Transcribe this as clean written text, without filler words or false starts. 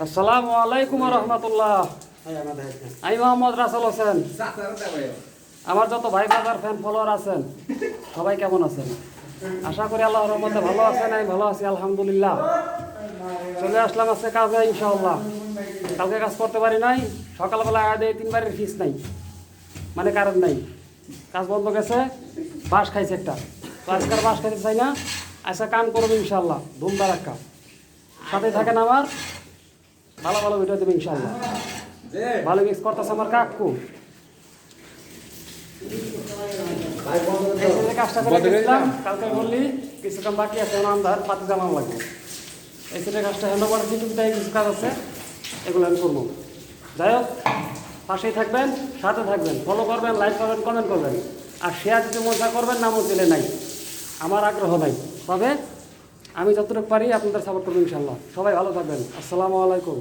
আসসালামু আলাইকুম রহমতুল্লাহ। আমি মোহাম্মদ রাসেল হোসেন। আমার যত ভাই বাজার ফ্যান ফলোয়ার আছেন সবাই কেমন আছেন? আশা করি আল্লাহর রহমতে ভালো আছেন। আমি ভালো আছি আলহামদুলিল্লাহ। চলে আসলাম আজকে কাজে ইনশাআল্লাহ। কালকে কাজ করতে পারি নাই, সকালবেলা আগে 3 বারের ফিস নাই, মানে কারণ নাই, কাজ বন্ধ গেছে, বাঁশ খাইছে একটা। তো আজকাল বাঁশ খাইতে চাই না, আজকে কাম করবো ইনশাআল্লাহ ধুমধার একটা। সাথে থাকেন আমার, ভালো ভালো ভিডিও দেবে ইনশাআল্লাহ। ভালো মিক্স করতেছে আমার কাকু। এই যে কাজটা করে গেছিলাম, কালকে বললি কিছু কাম বাকি আছে, আন্ধার পাতি জানানো লাগবে। এই সাইডে কাজটা হ্যান্ড ওভার কিছু কাজ আছে, এগুলো আমি করবো। যাই হোক, পাশেই থাকবেন, সাথে থাকবেন, ফলো করবেন, লাইক করবেন, কমেন্ট করবেন, আর শেয়ার যদি মজা করবেন, নামও দিলে নাই, আমার আগ্রহ নাই। তবে আমি যতটুকু পারি আপনাদের সাপোর্ট করবো ইনশাল্লাহ। সবাই ভালো থাকবেন। আসসালামু আলাইকুম।